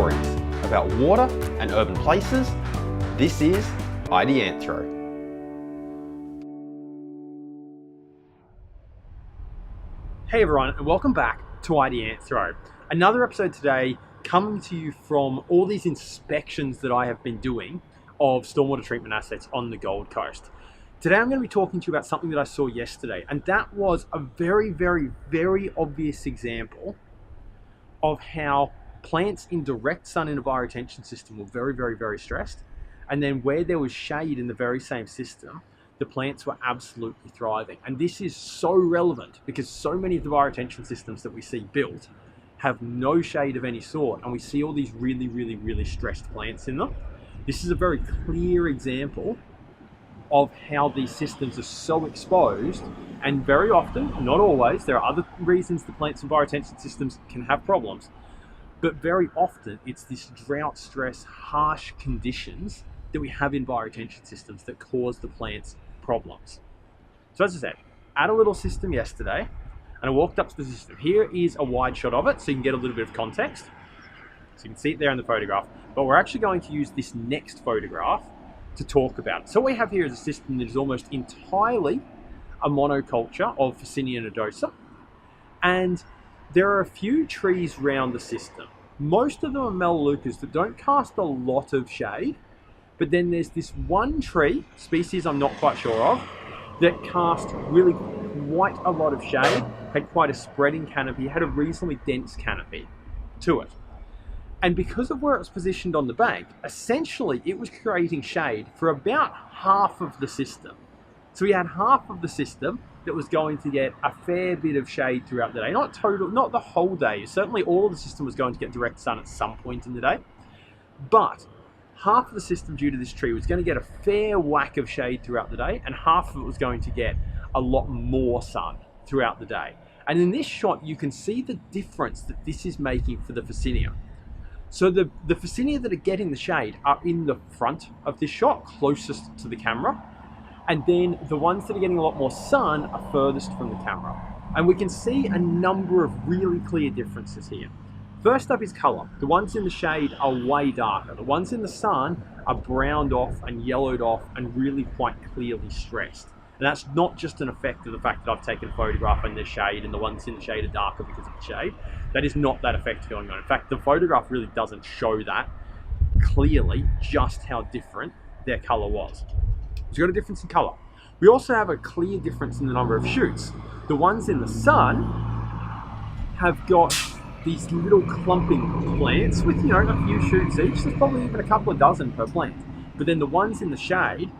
stories about water and urban places. This is Ideanthro. Hey everyone, and welcome back to Ideanthro. Another episode today coming to you from all these inspections that I have been doing of stormwater treatment assets on the Gold Coast. Today I'm going to be talking to you about something that I saw yesterday, and that was a very obvious example of how plants in direct sun in a bioretention system were very stressed, and then where there was shade in the very same system, the plants were absolutely thriving. And this is so relevant because so many of the bioretention systems that we see built have no shade of any sort, and we see all these really stressed plants in them. This is a very clear example of how these systems are so exposed, and very often, not always, there are other reasons the plants and bioretention systems can have problems, but very often it's this drought stress, harsh conditions that we have in bioretention systems that cause the plants problems. So as I said, I had a little system yesterday, and I walked up to the system. Here is a wide shot of it, so you can get a little bit of context. So you can see it there in the photograph, but we're actually going to use this next photograph to talk about it. So what we have here is a system that is almost entirely a monoculture of Phacenia nodosa, and there are a few trees around the system. Most of them are melaleucas that don't cast a lot of shade, but then there's this one tree, species I'm not quite sure of, that cast really quite a lot of shade, had quite a spreading canopy, had a reasonably dense canopy to it. And because of where it was positioned on the bank, essentially it was creating shade for about half of the system. So we had half of the system that was going to get a fair bit of shade throughout the day. Not the whole day. Certainly all of the system was going to get direct sun at some point in the day. But half of the system, due to this tree, was going to get a fair whack of shade throughout the day, and half of it was going to get a lot more sun throughout the day. And in this shot, you can see the difference that this is making for the Phacenia. So the Phacenia that are getting the shade are in the front of this shot, closest to the camera. And then the ones that are getting a lot more sun are furthest from the camera. And we can see a number of really clear differences here. First up is color. The ones in the shade are way darker. The ones in the sun are browned off and yellowed off and really quite clearly stressed. And that's not just an effect of the fact that I've taken a photograph in the shade and the ones in the shade are darker because of the shade. That is not that effect going on. In fact, the photograph really doesn't show that clearly, just how different their color was. So we've got a difference in color. We also have a clear difference in the number of shoots. The ones in the sun have got these little clumping plants with, a few shoots each. There's probably even a couple of dozen per plant. But then the ones in the shade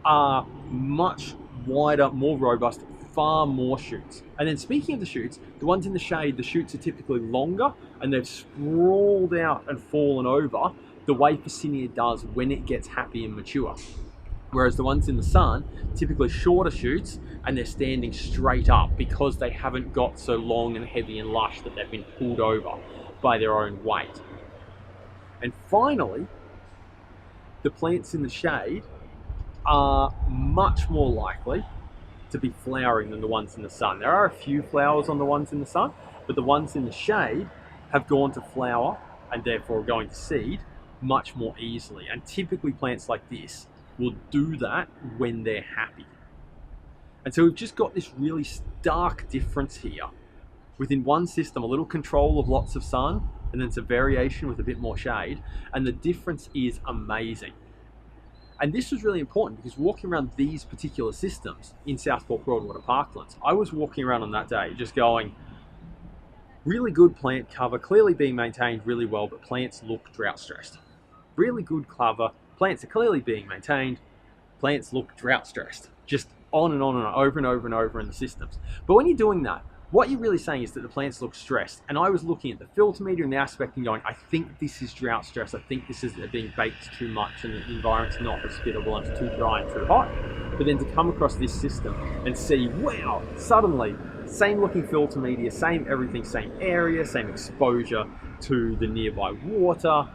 are much wider, more robust, far more shoots. And then speaking of the shoots, the ones in the shade, the shoots are typically longer and they've sprawled out and fallen over the way Phacenia does when it gets happy and mature. Whereas the ones in the sun, typically shorter shoots, and they're standing straight up because they haven't got so long and heavy and lush that they've been pulled over by their own weight. And finally, the plants in the shade are much more likely to be flowering than the ones in the sun. There are a few flowers on the ones in the sun, but the ones in the shade have gone to flower and therefore going to seed much more easily. And typically plants like this will do that when they're happy. And so we've just got this really stark difference here. Within one system, a little control of lots of sun, and then some variation with a bit more shade, and the difference is amazing. And this was really important because walking around these particular systems in Southport Broadwater Parklands, I was walking around on that day just going, really good plant cover, clearly being maintained really well, but plants look drought stressed. Really good cover, plants are clearly being maintained, plants look drought stressed. Just on and over in the systems. But when you're doing that, what you're really saying is that the plants look stressed. And I was looking at the filter meter and the aspect and going, I think this is drought stress. I think this is being baked too much and the environment's not hospitable and it's too dry and too hot. But then to come across this system and see, wow, suddenly, same looking filter media, same everything, same area, same exposure to the nearby water,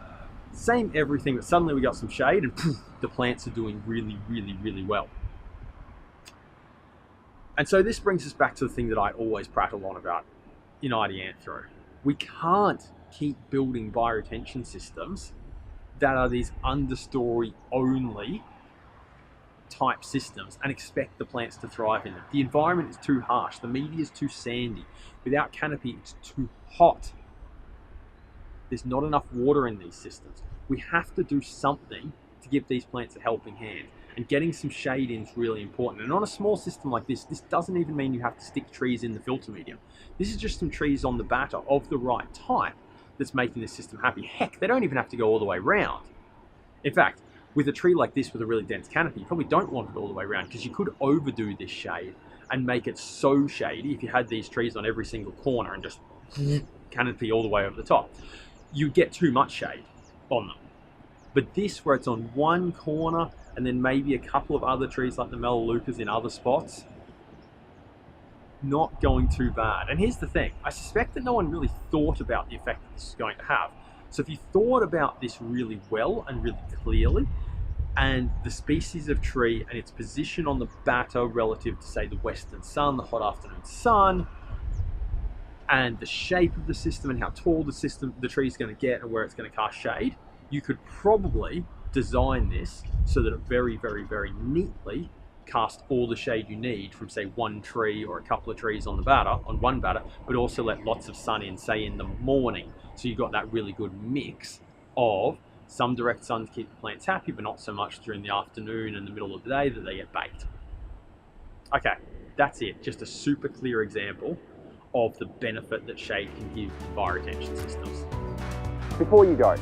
same everything, but suddenly we got some shade and poof, the plants are doing really well. And so this brings us back to the thing that I always prattle on about in Ideanthro. We can't keep building bioretention systems that are these understory only type systems and expect the plants to thrive in them. The environment is too harsh. The media is too sandy. Without canopy, it's too hot. There's not enough water in these systems. We have to do something to give these plants a helping hand. And getting some shade in is really important. And on a small system like this doesn't even mean you have to stick trees in the filter medium. This is just some trees on the batter of the right type that's making this system happy. Heck, they don't even have to go all the way round. In fact, with a tree like this with a really dense canopy, you probably don't want it all the way around because you could overdo this shade and make it so shady if you had these trees on every single corner and just canopy all the way over the top. You get too much shade on them. But this, where it's on one corner and then maybe a couple of other trees like the melaleucas in other spots, not going too bad. And here's the thing, I suspect that no one really thought about the effect that this is going to have. So if you thought about this really well and really clearly, and the species of tree and its position on the batter relative to, say, the western sun, the hot afternoon sun, and the shape of the system and how tall the tree is going to get and where it's going to cast shade, you could probably design this so that it very, very, very neatly cast all the shade you need from, say, one tree or a couple of trees on one batter, but also let lots of sun in, say, in the morning. So you've got that really good mix of some direct sun to keep the plants happy, but not so much during the afternoon and the middle of the day that they get baked. Okay, that's it. Just a super clear example of the benefit that shade can give in bioretention systems. Before you go,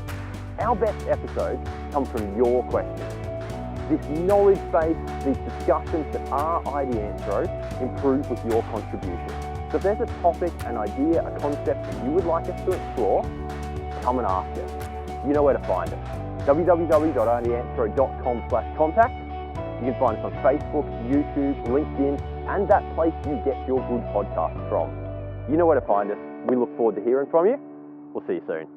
our best episodes come from your questions. This knowledge base, these discussions that are Ideanthro, improve with your contribution. So if there's a topic, an idea, a concept that you would like us to explore, come and ask us. You know where to find us. www.ideanthro.com/contact. You can find us on Facebook, YouTube, LinkedIn, and that place you get your good podcasts from. You know where to find us. We look forward to hearing from you. We'll see you soon.